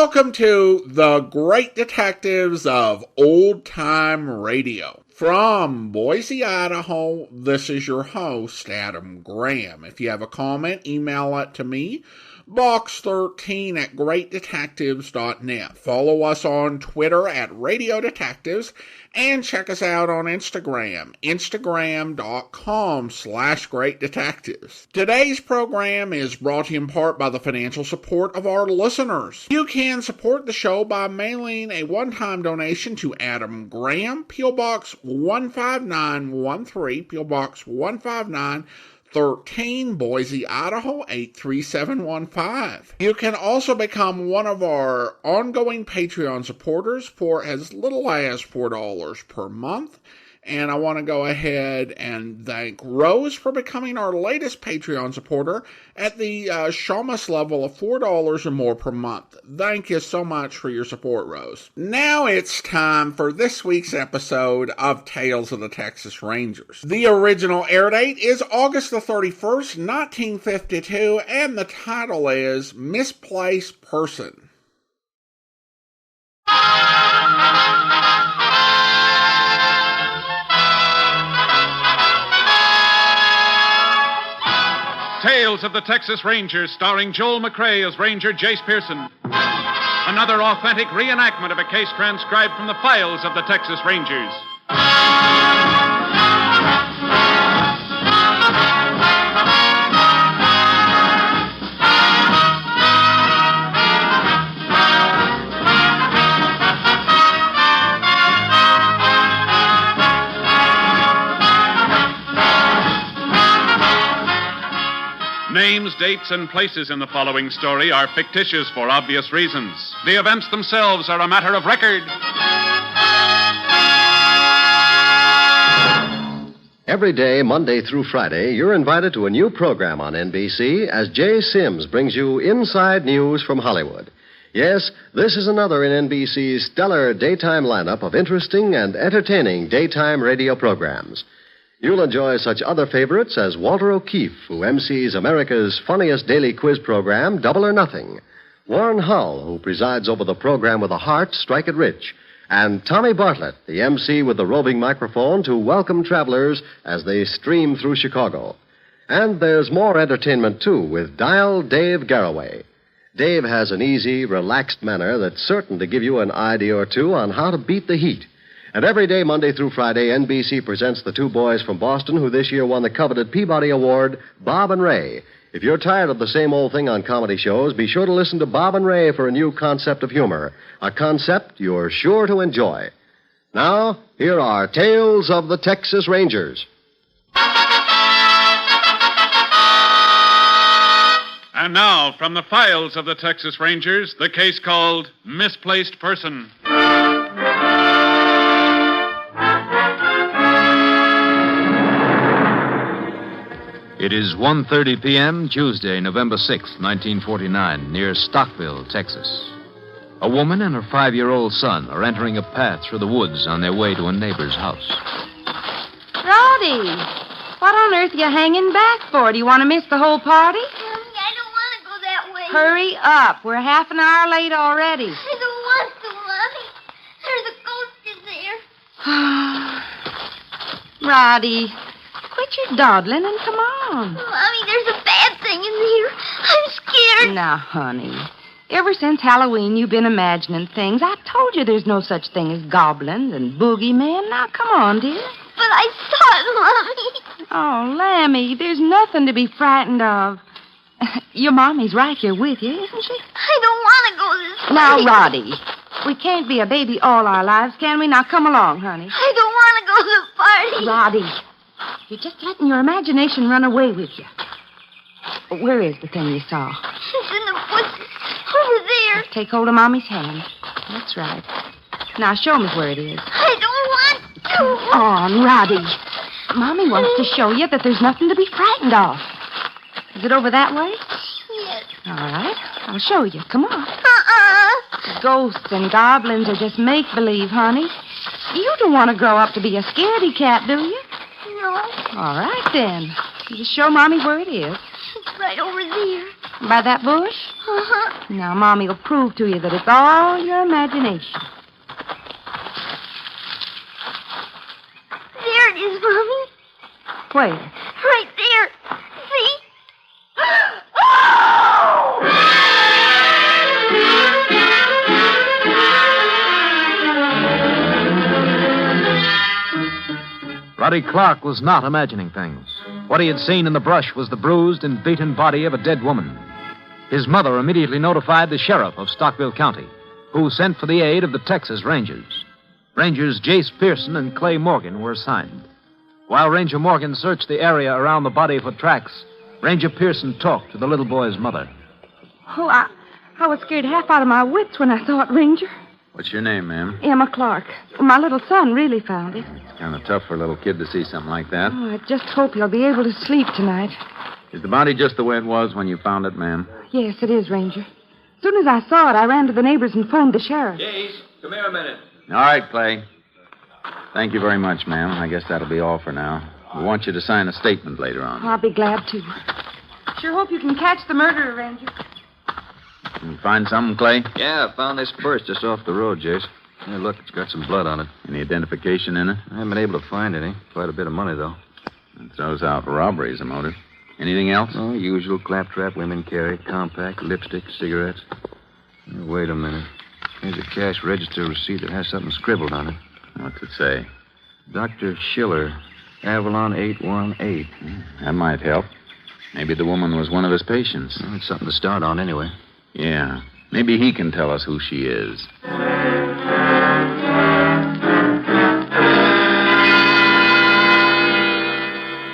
Welcome to the Great Detectives of Old Time Radio. From Boise, Idaho, this is your host, Adam Graham. If you have a comment, email it to me, box13@greatdetectives.net. Follow us on Twitter at Radio Detectives, and check us out on Instagram, instagram.com/greatdetectives. Today's program is brought to you in part by the financial support of our listeners. You can support the show by mailing a one-time donation to Adam Graham, P.O. Box 15913, P.O. Box 15913, Boise, Idaho 83715. You can also become one of our ongoing Patreon supporters for as little as $4 per month. And I want to go ahead and thank Rose for becoming our latest Patreon supporter at the Shamus level of $4 or more per month. Thank you so much for your support, Rose. Now it's time for this week's episode of Tales of the Texas Rangers. The original air date is August the 31st, 1952, and the title is Misplaced Pearson. Tales of the Texas Rangers, starring Joel McCrea as Ranger Jace Pearson. Another authentic reenactment of a case transcribed from the files of the Texas Rangers. Names, dates, and places in the following story are fictitious for obvious reasons. The events themselves are a matter of record. Every day, Monday through Friday, you're invited to a new program on NBC as Jay Sims brings you inside news from Hollywood. Yes, this is another in NBC's stellar daytime lineup of interesting and entertaining daytime radio programs. You'll enjoy such other favorites as Walter O'Keefe, who MCs America's funniest daily quiz program, Double or Nothing, Warren Hull, who presides over the program with a heart, Strike It Rich, and Tommy Bartlett, the MC with the roving microphone to welcome travelers as they stream through Chicago. And there's more entertainment, too, with Dial Dave Garraway. Dave has an easy, relaxed manner that's certain to give you an idea or two on how to beat the heat. And every day, Monday through Friday, NBC presents the two boys from Boston who this year won the coveted Peabody Award, Bob and Ray. If you're tired of the same old thing on comedy shows, be sure to listen to Bob and Ray for a new concept of humor, a concept you're sure to enjoy. Now, here are Tales of the Texas Rangers. And now, from the files of the Texas Rangers, the case called Misplaced Person. It is 1:30 p.m., Tuesday, November 6th, 1949, near Stockville, Texas. A woman and her 5-year-old son are entering a path through the woods on their way to a neighbor's house. Rowdy, what on earth are you hanging back for? Do you want to miss the whole party? Mommy, I don't want to go that way. Hurry up. We're half an hour late already. I don't want to, Mommy. There's a ghost in there. Roddy, quit your dawdling and come on. Mommy, there's a bad thing in here. I'm scared. Now, honey, ever since Halloween you've been imagining things. I told you there's no such thing as goblins and boogeymen. Now, come on, dear. But I saw it, Mommy. Oh, Lammy, there's nothing to be frightened of. Your mommy's right here with you, isn't she? I don't want to go this way. Now, Roddy, we can't be a baby all our lives, can we? Now, come along, honey. I don't want to go to the party. Roddy, you're just letting your imagination run away with you. Where is the thing you saw? It's in the bushes. Over there. Take hold of Mommy's hand. That's right. Now, show me where it is. I don't want to. Come on, Roddy. Mommy wants to show you that there's nothing to be frightened of. Is it over that way? Yes. All right. I'll show you. Come on. Uh-uh. Ghosts and goblins are just make-believe, honey. You don't want to grow up to be a scaredy cat, do you? No. All right, then. You just show Mommy where it is. It's right over there. By that bush? Now, Mommy will prove to you that it's all your imagination. There it is, Mommy. Where? Right there. See? Oh! Ruddy Clark was not imagining things. What he had seen in the brush was the bruised and beaten body of a dead woman. His mother immediately notified the sheriff of Stockville County, who sent for the aid of the Texas Rangers. Rangers Jace Pearson and Clay Morgan were assigned. While Ranger Morgan searched the area around the body for tracks, Ranger Pearson talked to the little boy's mother. Oh, I was scared half out of my wits when I saw it, Ranger. What's your name, ma'am? Emma Clark. My little son really found it. It's kind of tough for a little kid to see something like that. Oh, I just hope he'll be able to sleep tonight. Is the body just the way it was when you found it, ma'am? Yes, it is, Ranger. As soon as I saw it, I ran to the neighbors and phoned the sheriff. Jace, come here a minute. All right, Clay. Thank you very much, ma'am. I guess that'll be all for now. We want you to sign a statement later on. I'll be glad to. Sure hope you can catch the murderer, Ranger. You find something, Clay? Yeah, I found this purse just off the road, Jace. Hey, look, it's got some blood on it. Any identification in it? I haven't been able to find any. Quite a bit of money, though. It throws out robbery as a motive. Anything else? Oh, usual claptrap women carry. Compact, lipstick, cigarettes. Hey, wait a minute. Here's a cash register receipt that has something scribbled on it. What's it say? Dr. Schiller, Avalon 818. That might help. Maybe the woman was one of his patients. Well, it's something to start on anyway. Yeah. Maybe he can tell us who she is.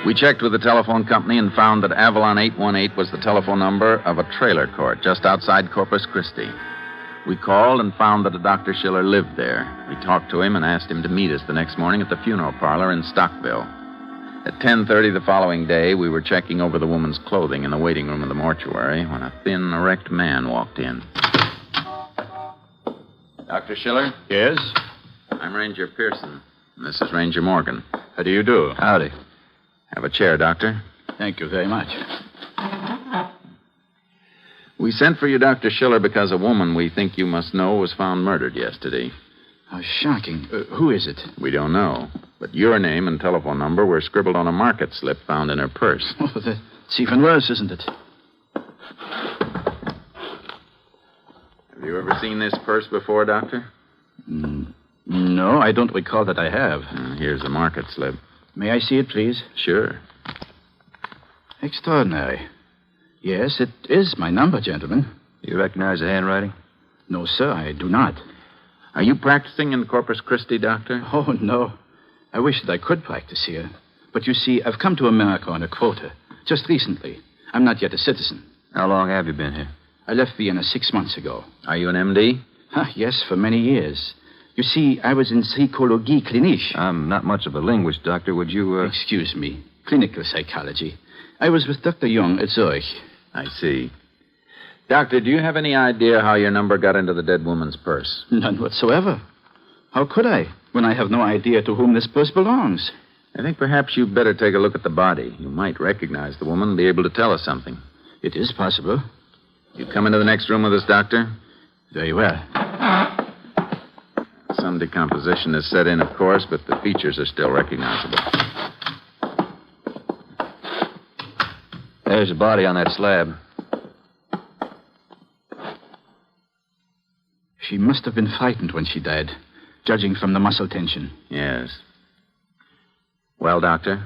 We checked with the telephone company and found that Avalon 818 was the telephone number of a trailer court just outside Corpus Christi. We called and found that a Dr. Schiller lived there. We talked to him and asked him to meet us the next morning at the funeral parlor in Stockville. At 10:30 the following day, we were checking over the woman's clothing in the waiting room of the mortuary when a thin, erect man walked in. Dr. Schiller? Yes? I'm Ranger Pearson. And this is Ranger Morgan. How do you do? Howdy. Have a chair, Doctor. Thank you very much. We sent for you, Dr. Schiller, because a woman we think you must know was found murdered yesterday. How shocking. Who is it? We don't know. But your name and telephone number were scribbled on a market slip found in her purse. Oh, that's even worse, isn't it? Have you ever seen this purse before, Doctor? No, I don't recall that I have. Here's the market slip. May I see it, please? Sure. Extraordinary. Yes, it is my number, gentlemen. Do you recognize the handwriting? No, sir, I do not. Are you practicing in Corpus Christi, Doctor? Oh, no. I wish that I could practice here. But you see, I've come to America on a quota. Just recently. I'm not yet a citizen. How long have you been here? I left Vienna 6 months ago. Are you an MD? Yes, for many years. You see, I was in psychologie clinique. I'm not much of a linguist, Doctor. Would you, Excuse me. Clinical psychology. I was with Dr. Young at Zurich. I see. Doctor, do you have any idea how your number got into the dead woman's purse? None whatsoever. How could I, when I have no idea to whom this purse belongs? I think perhaps you'd better take a look at the body. You might recognize the woman and be able to tell us something. It is possible. You come into the next room with us, Doctor? Very well. Some decomposition has set in, of course, but the features are still recognizable. There's a body on that slab. She must have been frightened when she died, judging from the muscle tension. Yes. Well, Doctor?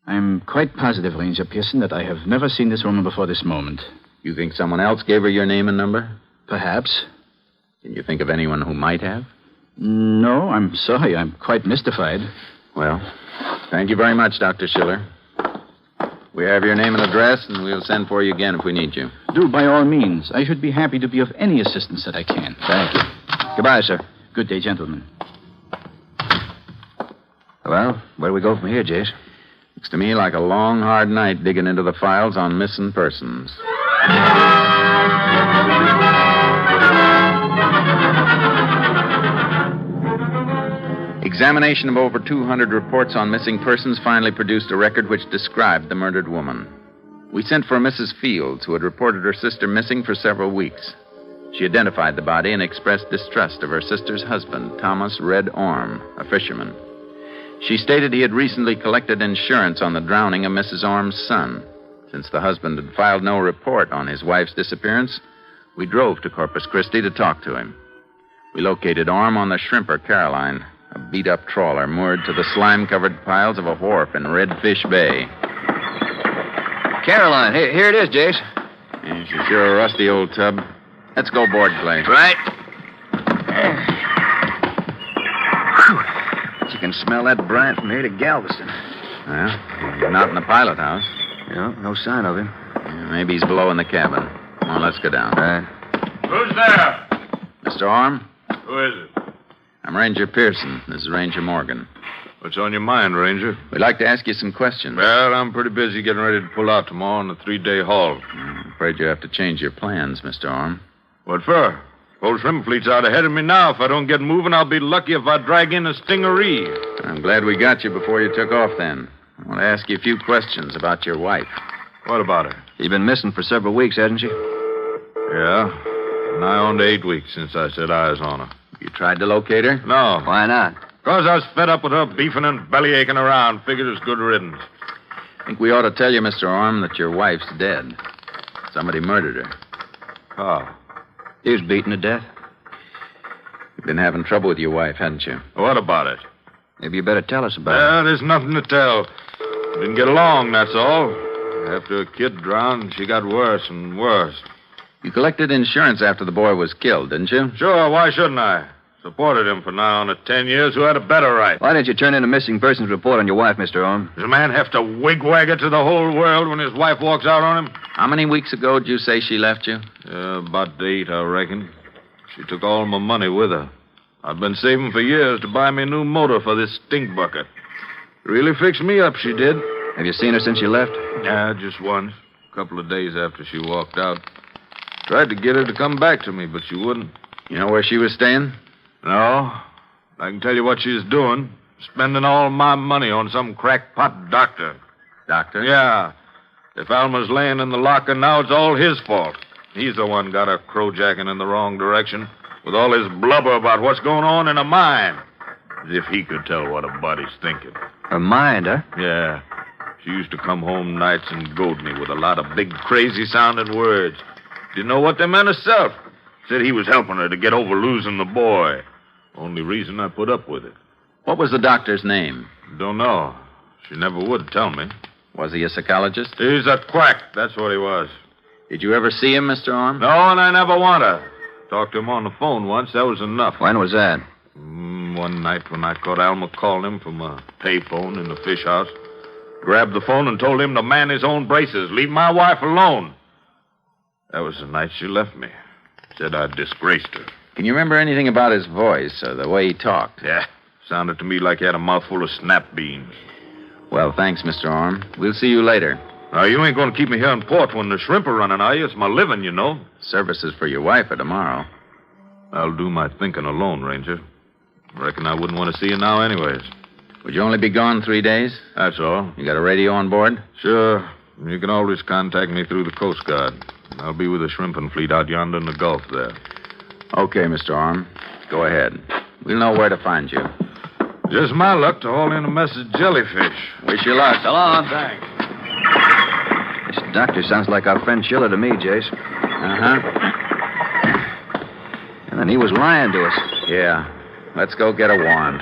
I'm quite positive, Ranger Pearson, that I have never seen this woman before this moment. You think someone else gave her your name and number? Perhaps. Can you think of anyone who might have? No, I'm sorry. I'm quite mystified. Well, thank you very much, Dr. Schiller. We have your name and address, and we'll send for you again if we need you. Do, by all means. I should be happy to be of any assistance that I can. Thank you. Goodbye, sir. Good day, gentlemen. Well, where do we go from here, Jace? Looks to me like a long, hard night digging into the files on missing persons. Examination of over 200 reports on missing persons finally produced a record which described the murdered woman. We sent for Mrs. Fields, who had reported her sister missing for several weeks. She identified the body and expressed distrust of her sister's husband, Thomas Red Orme, a fisherman. She stated he had recently collected insurance on the drowning of Mrs. Orme's son. Since the husband had filed no report on his wife's disappearance, we drove to Corpus Christi to talk to him. We located Orme on the Shrimper Caroline, a beat-up trawler moored to the slime-covered piles of a wharf in Redfish Bay. Caroline, here it is, Jace. Yeah, she's sure a rusty old tub. Let's go board, Clay. Right. You can smell that brine from here to Galveston. Well, not in the pilot house. Yeah, no sign of him. Yeah, maybe he's below in the cabin. Come on, let's go down. Right. Who's there? Mr. Orme? Who is it? I'm Ranger Pearson. This is Ranger Morgan. What's on your mind, Ranger? We'd like to ask you some questions. Well, I'm pretty busy getting ready to pull out tomorrow on a 3-day haul. I'm afraid you have to change your plans, Mr. Orme. What for? Old shrimp fleet's out ahead of me now. If I don't get moving, I'll be lucky if I drag in a stingaree. I'm glad we got you before you took off then. I want to ask you a few questions about your wife. What about her? She's been missing for several weeks, hasn't she? Yeah. Nigh on to 8 weeks since I set eyes on her. You tried to locate her? No. Why not? Because I was fed up with her beefing and bellyaching around. Figured it's good riddance. I think we ought to tell you, Mr. Orme, that your wife's dead. Somebody murdered her. How? He was beaten to death. You've been having trouble with your wife, hadn't you? What about it? Maybe you better tell us about it. There's nothing to tell. Didn't get along, that's all. After a kid drowned, she got worse and worse. You collected insurance after the boy was killed, didn't you? Sure, why shouldn't I? Supported him for now on the 10 years. Who had a better right? Why didn't you turn in a missing persons report on your wife, Mr. Orme? Does a man have to wigwag it to the whole world when his wife walks out on him? How many weeks ago did you say she left you? About 8, I reckon. She took all my money with her. I'd been saving for years to buy me a new motor for this stink bucket. Really fixed me up, she did. Have you seen her since you left? Yeah, just once. A couple of days after she walked out. Tried to get her to come back to me, but she wouldn't. You know where she was staying? No. I can tell you what she's doing. Spending all my money on some crackpot doctor. Doctor? Yeah. If Alma's laying in the locker now, it's all his fault. He's the one got her crowjacking in the wrong direction with all his blubber about what's going on in her mind. As if he could tell what a body's thinking. Her mind, huh? Yeah. She used to come home nights and goad me with a lot of big, crazy-sounding words. Didn't know what they meant herself. Said he was helping her to get over losing the boy. Only reason I put up with it. What was the doctor's name? Don't know. She never would tell me. Was he a psychologist? He's a quack. That's what he was. Did you ever see him, Mr. Orme? No, and I never want to. Talked to him on the phone once. That was enough. When was that? One night when I caught Alma calling him from a payphone in the fish house. Grabbed the phone and told him to man his own braces. Leave my wife alone. That was the night she left me. Said I'd disgraced her. Can you remember anything about his voice or the way he talked? Yeah. Sounded to me like he had a mouthful of snap beans. Well, thanks, Mr. Orme. We'll see you later. Now, you ain't going to keep me here in port when the shrimp are running, are you? It's my living, you know. Services for your wife are tomorrow. I'll do my thinking alone, Ranger. Reckon I wouldn't want to see you now anyways. Would you only be gone 3 days? That's all. You got a radio on board? Sure. You can always contact me through the Coast Guard. I'll be with the shrimping fleet out yonder in the Gulf there. Okay, Mr. Orme. Go ahead. We'll know where to find you. Just my luck to haul in a mess of jellyfish. Wish you luck. So long. Thanks. This doctor sounds like our friend Schiller to me, Jace. Uh-huh. And then he was lying to us. Yeah. Let's go get a wand.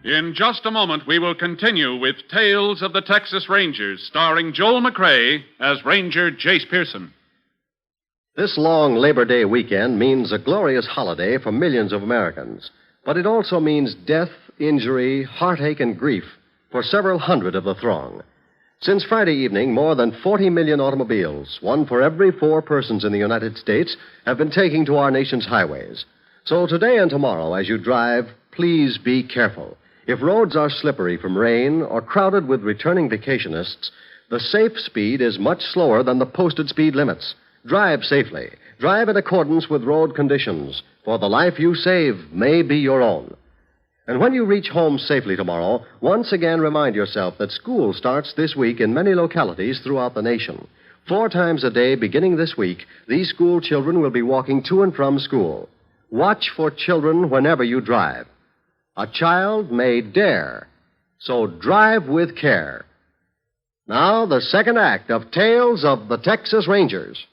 In just a moment, we will continue with Tales of the Texas Rangers, starring Joel McCrea as Ranger Jace Pearson. This long Labor Day weekend means a glorious holiday for millions of Americans. But it also means death, injury, heartache, and grief for several hundred of the throng. Since Friday evening, more than 40 million automobiles, one for every 4 persons in the United States, have been taking to our nation's highways. So today and tomorrow, as you drive, please be careful. If roads are slippery from rain or crowded with returning vacationists, the safe speed is much slower than the posted speed limits. drive safely. Drive in accordance with road conditions, for the life you save may be your own. And when you reach home safely tomorrow, once again remind yourself that school starts this week in many localities throughout the nation. 4 times a day beginning this week, these school children will be walking to and from school. Watch for children whenever you drive. A child may dare, so drive with care. Now, the second act of Tales of the Texas Rangers.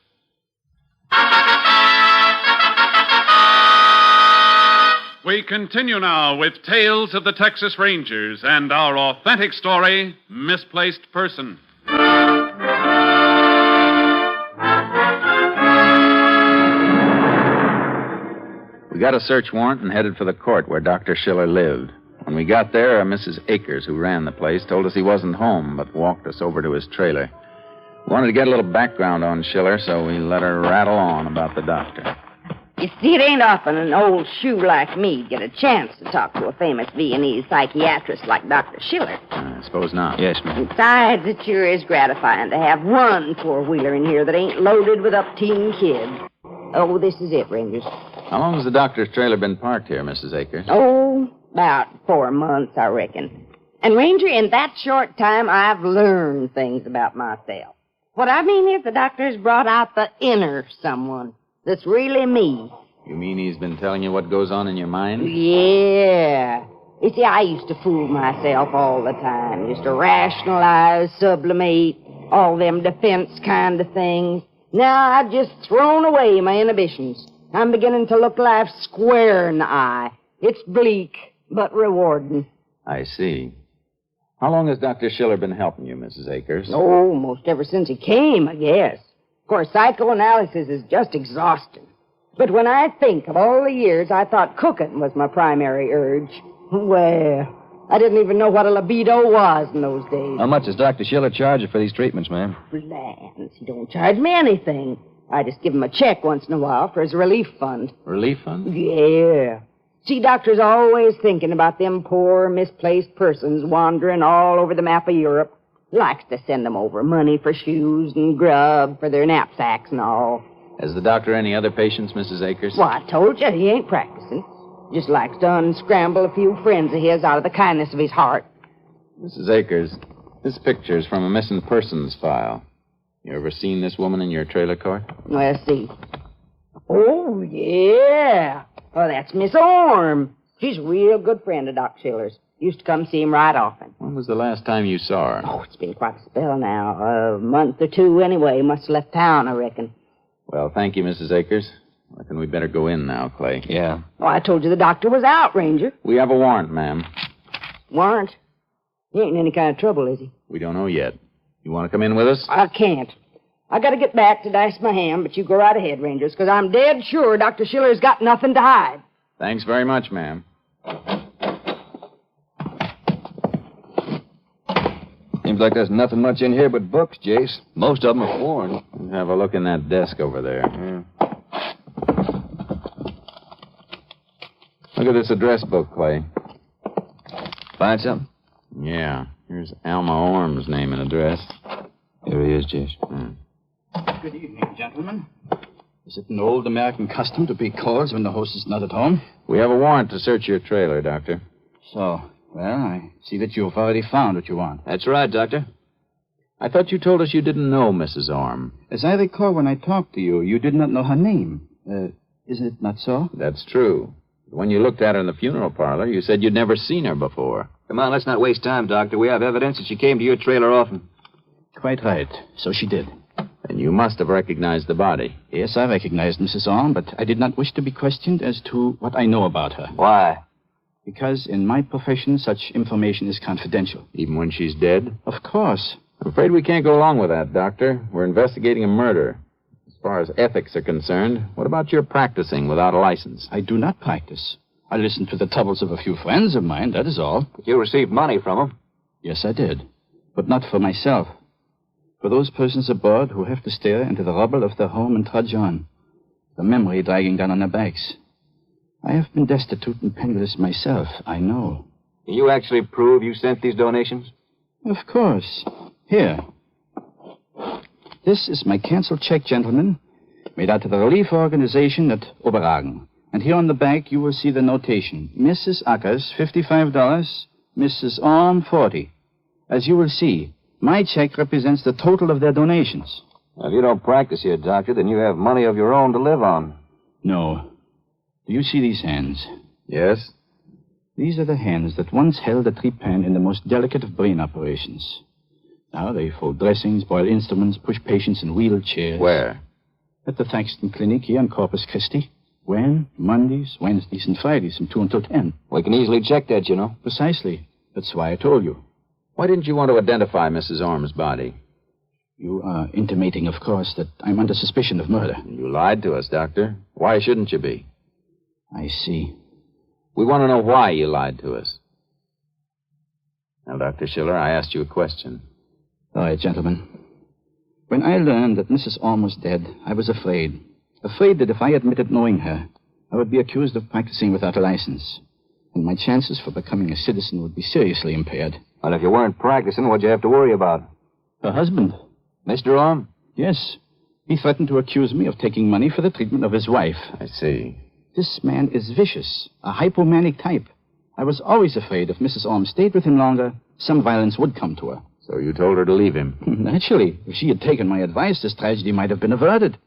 We continue now with Tales of the Texas Rangers and our authentic story, Misplaced Person. We got a search warrant and headed for the court where Dr. Schiller lived. When we got there, Mrs. Akers, who ran the place, told us he wasn't home, but walked us over to his trailer. We wanted to get a little background on Schiller, so we let her rattle on about the doctor. You see, it ain't often an old shoe like me get a chance to talk to a famous Viennese psychiatrist like Dr. Schiller. I suppose not. Yes, ma'am. Besides, it sure is gratifying to have one four-wheeler in here that ain't loaded with up-teen kids. Oh, this is it, Rangers. How long has the doctor's trailer been parked here, Mrs. Akers? Oh, about 4 months, I reckon. And, Ranger, in that short time, I've learned things about myself. What I mean is the doctor's brought out the inner someone that's really me. You mean he's been telling you what goes on in your mind? Yeah. You see, I used to fool myself all the time. Used to rationalize, sublimate, all them defense kind of things. Now I've just thrown away my inhibitions. I'm beginning to look life square in the eye. It's bleak, but rewarding. I see. How long has Dr. Schiller been helping you, Mrs. Akers? Oh, most ever since he came, I guess. Of course, psychoanalysis is just exhausting. But when I think of all the years I thought cooking was my primary urge, well, I didn't even know what a libido was in those days. How much does Dr. Schiller charge you for these treatments, ma'am? Lands, he don't charge me anything. I just give him a check once in a while for his relief fund. Relief fund? Yeah. See, doctor's always thinking about them poor, misplaced persons wandering all over the map of Europe. Likes to send them over money for shoes and grub for their knapsacks and all. Has the doctor any other patients, Mrs. Akers? Well, I told you, he ain't practicing. Just likes to unscramble a few friends of his out of the kindness of his heart. Mrs. Akers, this picture's from a missing persons file. You ever seen this woman in your trailer court? Let's see. Oh, yeah. Oh, that's Miss Orm. She's a real good friend of Doc Schiller's. Used to come see him right often. When was the last time you saw her? Oh, it's been quite a spell now. A month or two anyway. Must have left town, I reckon. Well, thank you, Mrs. Akers. I reckon we'd better go in now, Clay. Yeah. Oh, I told you the doctor was out, Ranger. We have a warrant, ma'am. Warrant? He ain't in any kind of trouble, is he? We don't know yet. You want to come in with us? I can't. I got to get back to dice my hand, but you go right ahead, Rangers, because I'm dead sure Dr. Schiller's got nothing to hide. Thanks very much, ma'am. Seems like there's nothing much in here but books, Jace. Most of them are foreign. Have a look in that desk over there. Yeah. Look at this address book, Clay. Find something? Yeah. Here's Alma Orm's name and address. Here he is, Jace. Good evening, gentlemen. Is it an old American custom to make calls when the host is not at home? We have a warrant to search your trailer, Doctor. So, well, I see that you've already found what you want. That's right, Doctor. I thought you told us you didn't know Mrs. Orm. As I recall when I talked to you, you did not know her name. Is it not so? That's true. When you looked at her in the funeral parlor, you said you'd never seen her before. Come on, let's not waste time, Doctor. We have evidence that she came to your trailer often. Quite right. So she did. And you must have recognized the body. Yes, I recognized Mrs. Orm, but I did not wish to be questioned as to what I know about her. Why? Because in my profession, such information is confidential. Even when she's dead? Of course. I'm afraid we can't go along with that, Doctor. We're investigating a murder. As far as ethics are concerned, what about your practicing without a license? I do not practice. I listen to the troubles of a few friends of mine, that is all. But you received money from them. Yes, I did. But not for myself. For those persons aboard who have to stare into the rubble of their home and trudge on, the memory dragging down on their backs. I have been destitute and penniless myself, I know. Can you actually prove you sent these donations? Of course. Here. This is my canceled check, gentlemen. Made out to the relief organization at Oberhagen. And here on the back, you will see the notation. Mrs. Ackers, $55. Mrs. Orm, $40. As you will see, my check represents the total of their donations. Well, if you don't practice here, Doctor, then you have money of your own to live on. No. Do you see these hands? Yes? These are the hands that once held a trepan in the most delicate of brain operations. Now they fold dressings, boil instruments, push patients in wheelchairs. Where? At the Thaxton Clinic here in Corpus Christi. When? Mondays, Wednesdays, and Fridays from 2 until 10. We can easily check that, you know. Precisely. That's why I told you. Why didn't you want to identify Mrs. Orm's body? You are intimating, of course, that I'm under suspicion of murder. You lied to us, Doctor. Why shouldn't you be? I see. We want to know why you lied to us. Now, Dr. Schiller, I asked you a question. All right, gentlemen. When I learned that Mrs. Orm was dead, I was afraid. Afraid that if I admitted knowing her, I would be accused of practicing without a license. And my chances for becoming a citizen would be seriously impaired. Well, if you weren't practicing, what'd you have to worry about? Her husband. Mr. Orm? Yes. He threatened to accuse me of taking money for the treatment of his wife. I see. This man is vicious, a hypomanic type. I was always afraid if Mrs. Orm stayed with him longer, some violence would come to her. So you told her to leave him? Naturally. If she had taken my advice, this tragedy might have been averted.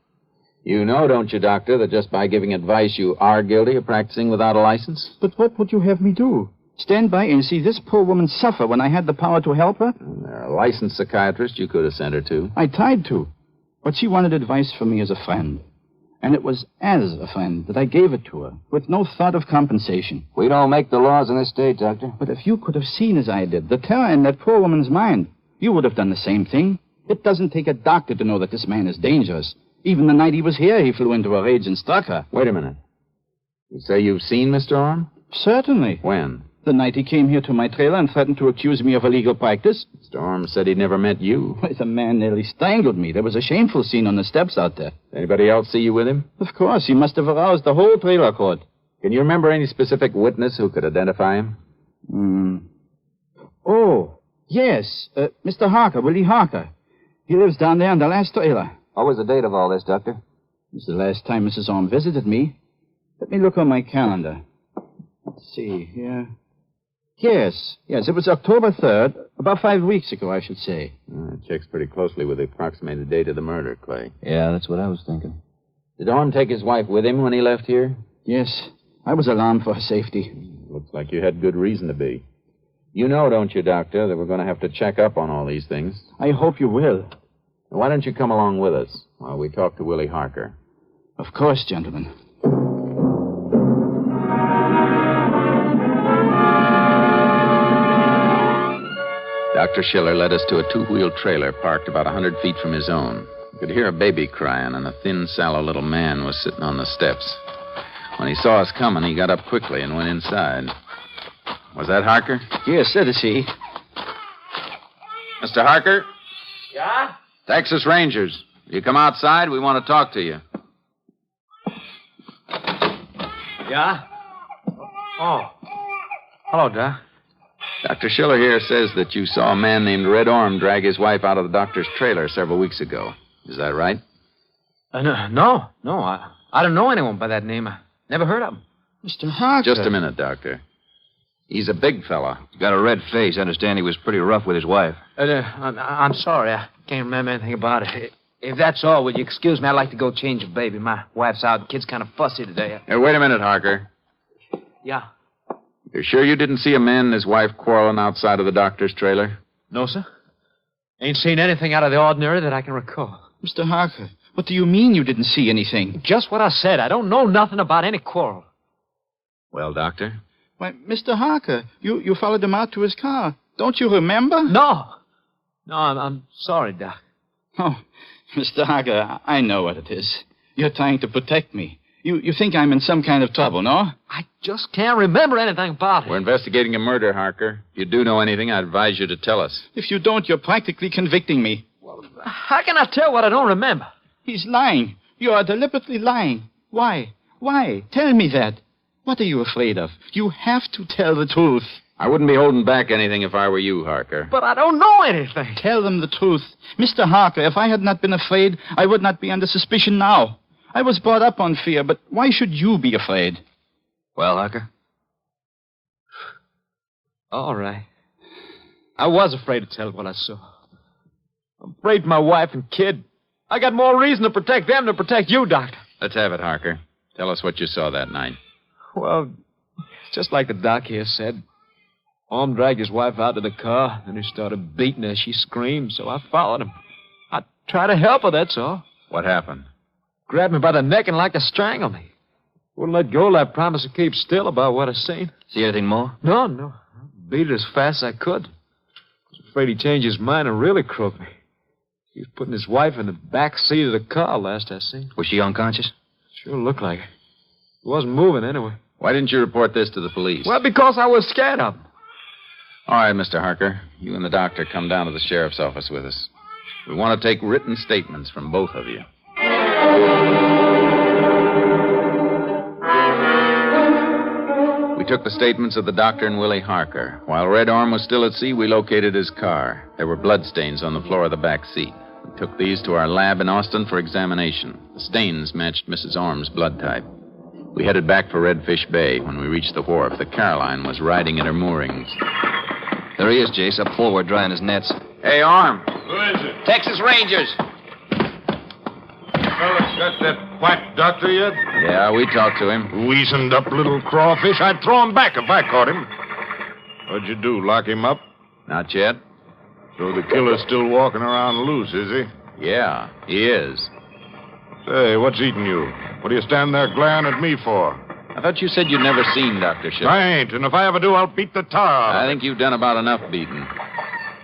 You know, don't you, Doctor, that just by giving advice you are guilty of practicing without a license? But what would you have me do? Stand by and see this poor woman suffer when I had the power to help her? There are licensed psychiatrists you could have sent her to. I tried to. But she wanted advice from me as a friend. And it was as a friend that I gave it to her, with no thought of compensation. We don't make the laws in this state, Doctor. But if you could have seen as I did, the terror in that poor woman's mind, you would have done the same thing. It doesn't take a doctor to know that this man is dangerous. Even the night he was here, he flew into a rage and struck her. Wait a minute. You say you've seen Mr. Orm? Certainly. When? The night he came here to my trailer and threatened to accuse me of illegal practice. Mr. Orm said he'd never met you. The man nearly strangled me. There was a shameful scene on the steps out there. Anybody else see you with him? Of course. He must have aroused the whole trailer court. Can you remember any specific witness who could identify him? Oh, yes. Mr. Harker, Willie Harker. He lives down there in the last trailer. What was the date of all this, Doctor? It was the last time Mrs. Orm visited me. Let me look on my calendar. Let's see here. Yes, it was October 3rd, about 5 weeks ago, I should say. It checks pretty closely with the approximated date of the murder, Clay. Yeah, that's what I was thinking. Did Orm take his wife with him when he left here? Yes, I was alarmed for her safety. Looks like you had good reason to be. You know, don't you, Doctor, that we're going to have to check up on all these things? I hope you will. Why don't you come along with us while we talk to Willie Harker? Of course, gentlemen. Dr. Schiller led us to a two-wheel trailer parked about 100 feet from his own. You could hear a baby crying, and a thin, sallow little man was sitting on the steps. When he saw us coming, he got up quickly and went inside. Was that Harker? Yes, that is he. Mr. Harker? Yeah? Texas Rangers. You come outside, we want to talk to you. Yeah? Oh. Hello, Doc. Dr. Schiller here says that you saw a man named Red Orm drag his wife out of the doctor's trailer several weeks ago. Is that right? No. I don't know anyone by that name. I never heard of him. Mr. Harker. Just a minute, Doctor. He's a big fella. He's got a red face. I understand he was pretty rough with his wife. I'm sorry. I can't remember anything about it. If that's all, will you excuse me? I'd like to go change a baby. My wife's out. The kid's kind of fussy today. Hey, wait a minute, Harker. Yeah. You're sure you didn't see a man and his wife quarreling outside of the doctor's trailer? No, sir. Ain't seen anything out of the ordinary that I can recall. Mr. Harker, what do you mean you didn't see anything? Just what I said. I don't know nothing about any quarrel. Well, Doctor? Why, Mr. Harker, you followed him out to his car. Don't you remember? No, I'm sorry, Doc. Oh, Mr. Harker, I know what it is. You're trying to protect me. You think I'm in some kind of trouble, no? I just can't remember anything about it. We're investigating a murder, Harker. If you do know anything, I advise you to tell us. If you don't, you're practically convicting me. Well, how can I tell what I don't remember? He's lying. You are deliberately lying. Why? Tell me that. What are you afraid of? You have to tell the truth. I wouldn't be holding back anything if I were you, Harker. But I don't know anything. Tell them the truth. Mr. Harker, if I had not been afraid, I would not be under suspicion now. I was brought up on fear, but why should you be afraid? Well, Harker? All right. I was afraid to tell what I saw. I'm afraid for my wife and kid. I got more reason to protect them than to protect you, Doctor. Let's have it, Harker. Tell us what you saw that night. Well, just like the doc here said, Orm dragged his wife out to the car, and he started beating her. She screamed, so I followed him. I tried to help her, that's all. What happened? Grabbed me by the neck and like to strangle me. Wouldn't let go till I promised to keep still about what I seen. See anything more? No. I beat it as fast as I could. I was afraid he'd change his mind and really croak me. He was putting his wife in the back seat of the car last I seen. Was she unconscious? Sure looked like it. He wasn't moving anyway. Why didn't you report this to the police? Well, because I was scared of him. All right, Mr. Harker. You and the doctor come down to the sheriff's office with us. We want to take written statements from both of you. We took the statements of the doctor and Willie Harker. While Red Orm was still at sea, we located his car. There were bloodstains on the floor of the back seat. We took these to our lab in Austin for examination. The stains matched Mrs. Orm's blood type. We headed back for Redfish Bay. When we reached the wharf, the Caroline was riding at her moorings. There he is, Jace, up forward, drying his nets. Hey, Orm. Who is it? Texas Rangers. Fellas got that quack doctor yet? Yeah, we talked to him. Weazened up little crawfish. I'd throw him back if I caught him. What'd you do, lock him up? Not yet. So the killer's still walking around loose, is he? Yeah, he is. Say, what's eating you? What do you stand there glaring at me for? I thought you said you'd never seen Dr. Schiller. I ain't, and if I ever do, I'll beat the tar out of I think you've done about enough beating.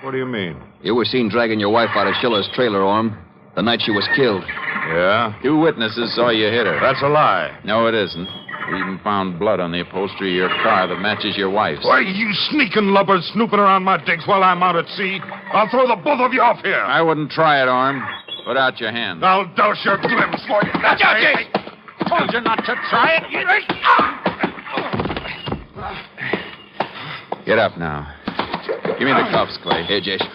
What do you mean? You were seen dragging your wife out of Schiller's trailer, Orm, the night she was killed. Yeah? 2 witnesses saw you hit her. That's a lie. No, it isn't. We even found blood on the upholstery of your car that matches your wife's. Why, you sneaking lubbers snooping around my digs while I'm out at sea. I'll throw the both of you off here. I wouldn't try it, Orm. Put out your hand. I'll douse your glimpse for you. That's Jace! Told you not to try it. Get up now. Give me the cuffs, Clay. Here, Jace.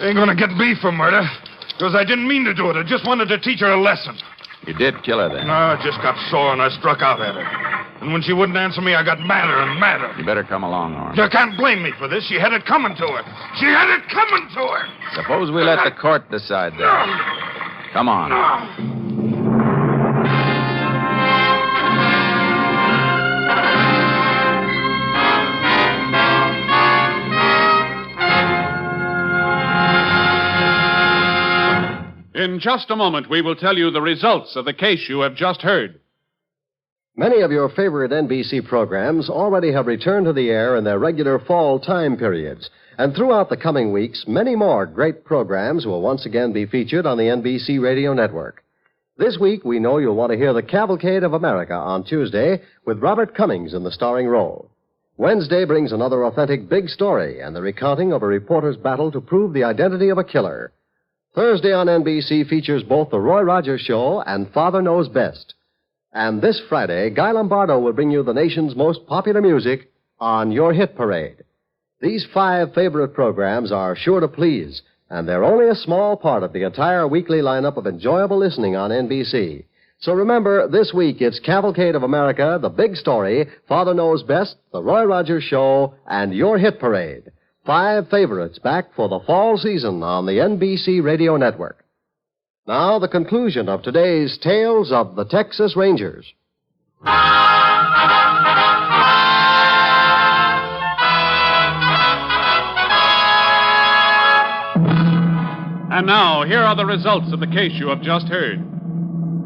Ain't gonna get me for murder. Because I didn't mean to do it. I just wanted to teach her a lesson. You did kill her then. No, I just got sore and I struck out at her. And when she wouldn't answer me, I got madder and madder. You better come along, Orm. You can't blame me for this. She had it coming to her. She had it coming to her. Suppose we let the court decide that. Come on. In just a moment, we will tell you the results of the case you have just heard. Many of your favorite NBC programs already have returned to the air in their regular fall time periods. And throughout the coming weeks, many more great programs will once again be featured on the NBC radio network. This week, we know you'll want to hear The Cavalcade of America on Tuesday with Robert Cummings in the starring role. Wednesday brings another authentic big story and the recounting of a reporter's battle to prove the identity of a killer. Thursday on NBC features both The Roy Rogers Show and Father Knows Best. And this Friday, Guy Lombardo will bring you the nation's most popular music on Your Hit Parade. These 5 favorite programs are sure to please, and they're only a small part of the entire weekly lineup of enjoyable listening on NBC. So remember, this week it's Cavalcade of America, The Big Story, Father Knows Best, The Roy Rogers Show, and Your Hit Parade. 5 favorites back for the fall season on the NBC Radio Network. Now, the conclusion of today's Tales of the Texas Rangers. And now, here are the results of the case you have just heard.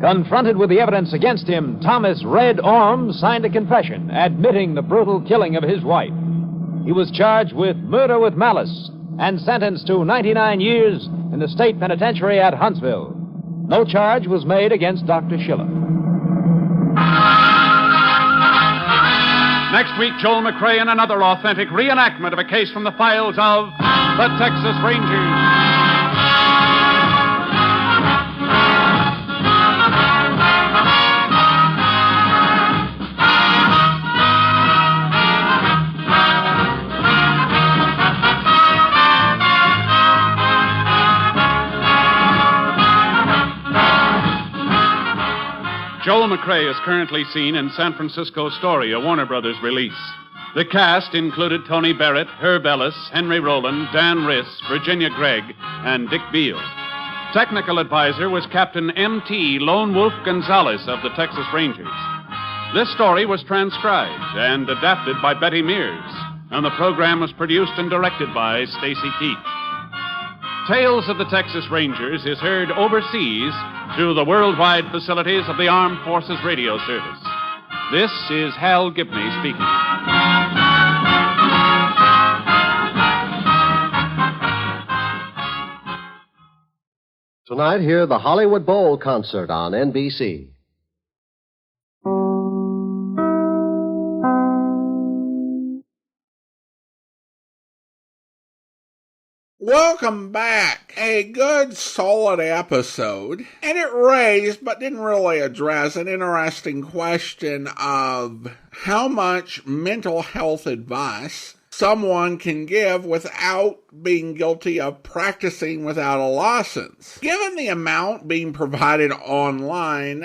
Confronted with the evidence against him, Thomas Red Orm signed a confession admitting the brutal killing of his wife. He was charged with murder with malice and sentenced to 99 years in the state penitentiary at Huntsville. No charge was made against Dr. Schiller. Next week, Joel McCrea in another authentic reenactment of a case from the files of the Texas Rangers. Joel McCrea is currently seen in San Francisco Story, a Warner Brothers release. The cast included Tony Barrett, Herb Ellis, Henry Roland, Dan Riss, Virginia Gregg, and Dick Beals. Technical advisor was Captain M.T. Lone Wolf Gonzalez of the Texas Rangers. This story was transcribed and adapted by Betty Mears, and the program was produced and directed by Stacy Keach. Tales of the Texas Rangers is heard overseas through the worldwide facilities of the Armed Forces Radio Service. This is Hal Gibney speaking. Tonight, hear the Hollywood Bowl concert on NBC. Welcome back. A good, solid episode. And it raised, but didn't really address, an interesting question of how much mental health advice someone can give without being guilty of practicing without a license. Given the amount being provided online,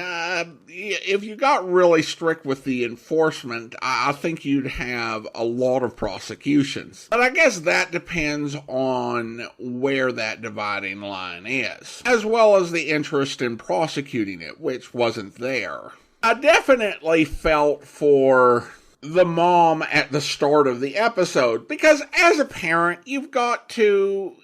if you got really strict with the enforcement, I think you'd have a lot of prosecutions. But I guess that depends on where that dividing line is, as well as the interest in prosecuting it, which wasn't there. I definitely felt for the mom at the start of the episode, because as a parent, you've got to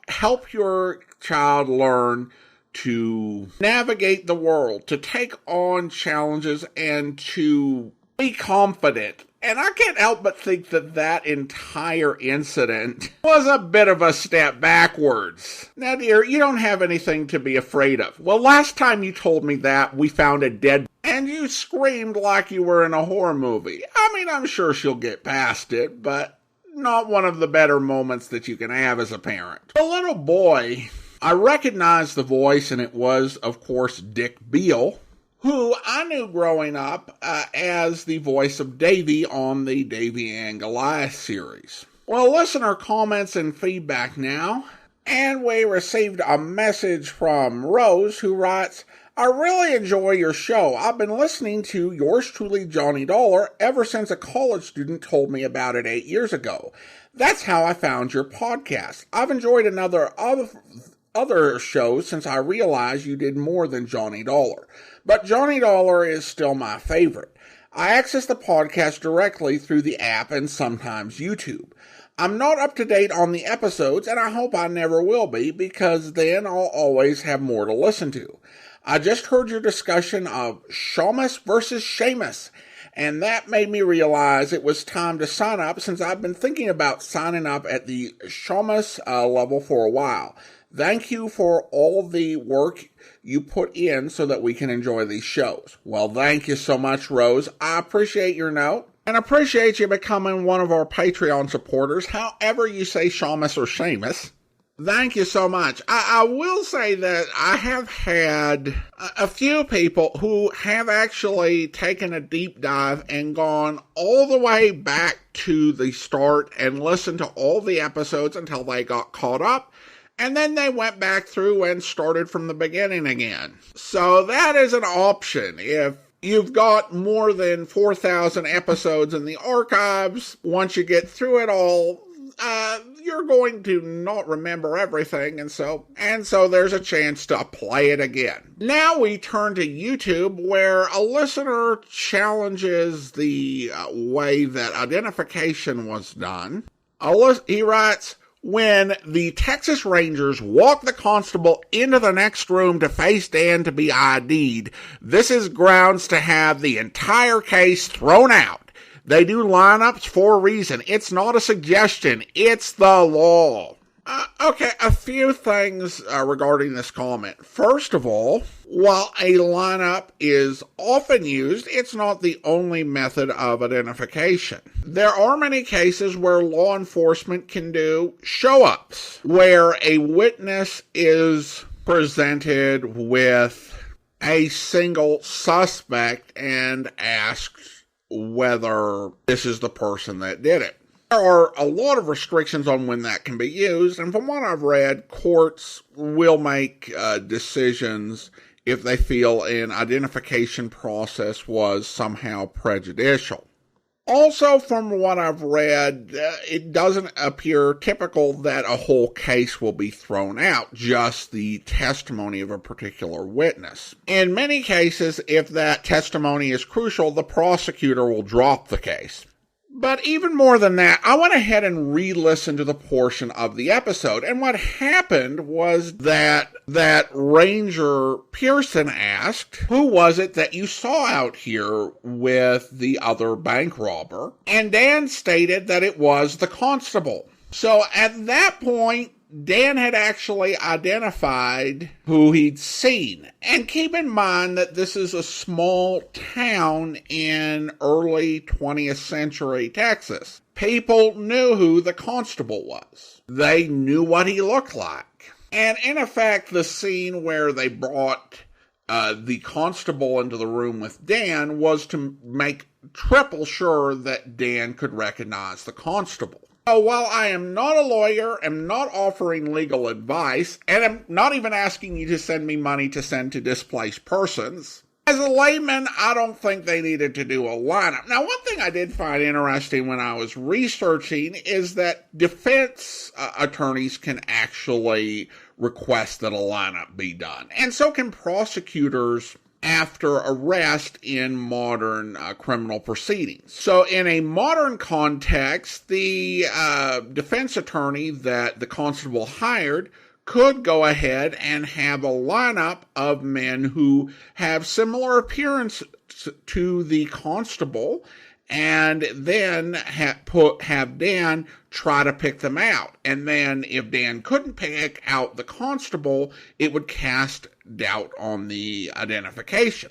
help your child learn to navigate the world, to take on challenges, and to be confident. And I can't help but think that that entire incident was a bit of a step backwards. Now, dear, you don't have anything to be afraid of. Well, last time you told me that, we found a dead and you screamed like you were in a horror movie. I mean, I'm sure she'll get past it, but not one of the better moments that you can have as a parent. The little boy, I recognized the voice, and it was, of course, Dick Beals, who I knew growing up as the voice of Davy on the Davy and Goliath series. Well, listener comments and feedback now. And we received a message from Rose, who writes, I really enjoy your show. I've been listening to yours truly, Johnny Dollar, ever since a college student told me about it 8 years ago. That's how I found your podcast. I've enjoyed other shows since I realized you did more than Johnny Dollar. But Johnny Dollar is still my favorite. I access the podcast directly through the app and sometimes YouTube. I'm not up to date on the episodes, and I hope I never will be, because then I'll always have more to listen to. I just heard your discussion of Shamus versus Seamus, and that made me realize it was time to sign up, since I've been thinking about signing up at the Shamus level for a while. Thank you for all the work you put in so that we can enjoy these shows. Well, thank you so much, Rose. I appreciate your note, and appreciate you becoming one of our Patreon supporters, however you say Shamus or Seamus. Thank you so much. I will say that I have had a few people who have actually taken a deep dive and gone all the way back to the start and listened to all the episodes until they got caught up. And then they went back through and started from the beginning again. So that is an option. If you've got more than 4,000 episodes in the archives, once you get through it all, you're going to not remember everything, and so there's a chance to play it again. Now we turn to YouTube, where a listener challenges the way that identification was done. He writes, when the Texas Rangers walk the constable into the next room to face Dan to be ID'd, this is grounds to have the entire case thrown out. They do lineups for a reason. It's not a suggestion. It's the law. Okay, a few things regarding this comment. First of all, while a lineup is often used, it's not the only method of identification. There are many cases where law enforcement can do show-ups, where a witness is presented with a single suspect and asked whether this is the person that did it. There are a lot of restrictions on when that can be used, and from what I've read, courts will make decisions if they feel an identification process was somehow prejudicial. Also, from what I've read, it doesn't appear typical that a whole case will be thrown out, just the testimony of a particular witness. In many cases, if that testimony is crucial, the prosecutor will drop the case. But even more than that, I went ahead and re-listened to the portion of the episode, and what happened was that Ranger Pearson asked, "Who was it that you saw out here with the other bank robber?" And Dan stated that it was the constable. So at that point, Dan had actually identified who he'd seen. And keep in mind that this is a small town in early 20th century Texas. People knew who the constable was. They knew what he looked like. And in effect, the scene where they brought the constable into the room with Dan was to make triple sure that Dan could recognize the constable. So while I am not a lawyer, am not offering legal advice, and I'm not even asking you to send me money to send to displaced persons, as a layman, I don't think they needed to do a lineup. Now, one thing I did find interesting when I was researching is that defense attorneys can actually request that a lineup be done, and so can prosecutors after arrest in modern criminal proceedings. So in a modern context, the defense attorney that the constable hired could go ahead and have a lineup of men who have similar appearance to the constable, and then have Dan try to pick them out. And then if Dan couldn't pick out the constable, it would cast doubt on the identification.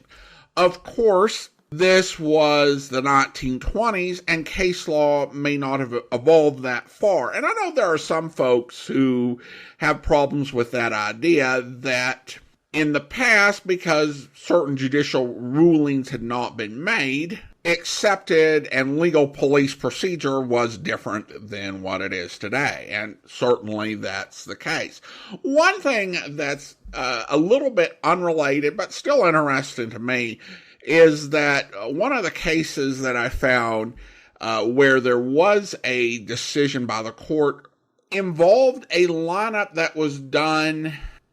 Of course, this was the 1920s, and case law may not have evolved that far. And I know there are some folks who have problems with that idea that in the past, because certain judicial rulings had not been made, accepted and legal police procedure was different than what it is today, and certainly that's the case. One thing that's a little bit unrelated but still interesting to me is that one of the cases that I found where there was a decision by the court involved a lineup that was done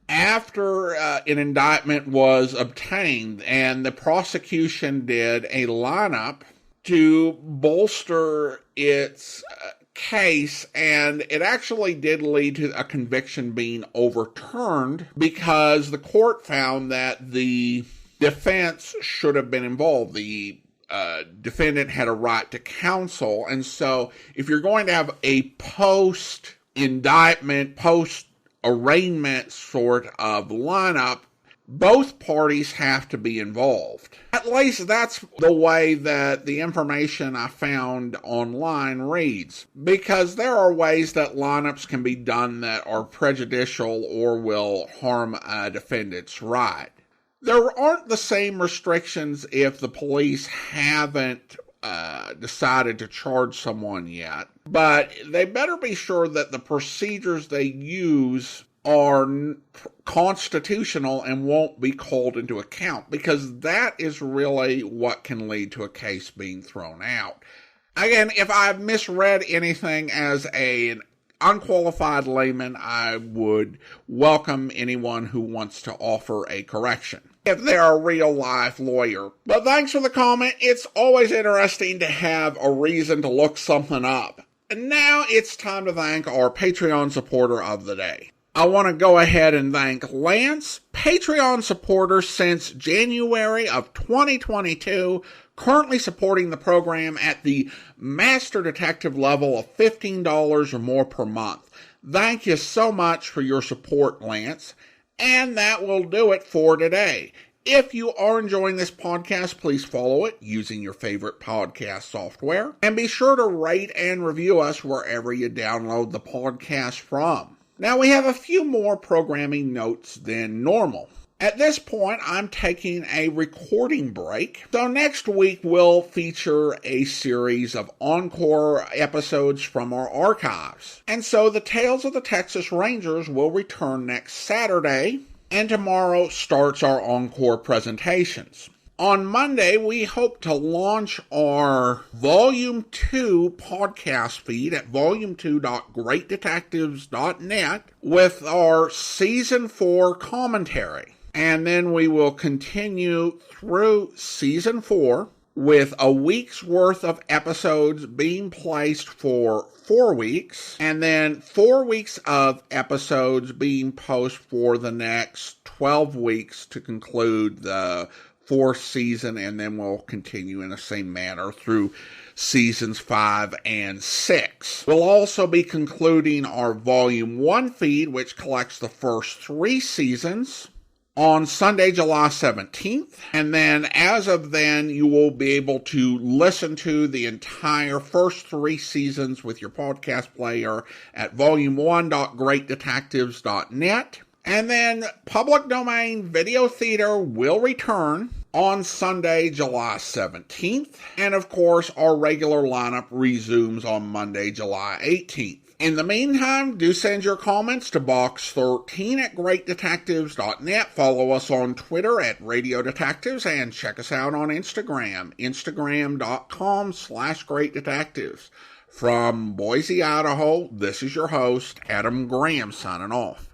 after an indictment was obtained, and the prosecution did a lineup to bolster its case, and it actually did lead to a conviction being overturned because the court found that the defense should have been involved. The defendant had a right to counsel, and so if you're going to have a post-indictment, post-arraignment sort of lineup, both parties have to be involved. At least that's the way that the information I found online reads, because there are ways that lineups can be done that are prejudicial or will harm a defendant's right. There aren't the same restrictions if the police haven't decided to charge someone yet, but they better be sure that the procedures they use are constitutional and won't be called into account, because that is really what can lead to a case being thrown out. Again, if I've misread anything as an unqualified layman, I would welcome anyone who wants to offer a correction if they're a real-life lawyer. But thanks for the comment. It's always interesting to have a reason to look something up. And now it's time to thank our Patreon supporter of the day. I want to go ahead and thank Lance, Patreon supporter since January of 2022, currently supporting the program at the Master Detective level of $15 or more per month. Thank you so much for your support, Lance. And that will do it for today. If you are enjoying this podcast, please follow it using your favorite podcast software. And be sure to rate and review us wherever you download the podcast from. Now, we have a few more programming notes than normal. At this point, I'm taking a recording break. So next week, we'll feature a series of encore episodes from our archives. And so the Tales of the Texas Rangers will return next Saturday. and tomorrow starts our encore presentations. On Monday, we hope to launch our Volume 2 podcast feed at volume2.greatdetectives.net with our Season 4 commentary. And then we will continue through Season 4 with a week's worth of episodes being placed for 4 weeks, and then 4 weeks of episodes being posted for the next 12 weeks to conclude the 4th season, and then we'll continue in the same manner through seasons 5 and 6. We'll also be concluding our Volume 1 feed, which collects the first 3 seasons, on Sunday, July 17th, and then as of then, you will be able to listen to the entire first 3 seasons with your podcast player at volume1.greatdetectives.net. And then public domain video theater will return on Sunday, July 17th. And of course, our regular lineup resumes on Monday, July 18th. In the meantime, do send your comments to box13 at greatdetectives.net. Follow us on Twitter at Radio Detectives and check us out on Instagram, instagram.com/greatdetectives. From Boise, Idaho, this is your host, Adam Graham, signing off.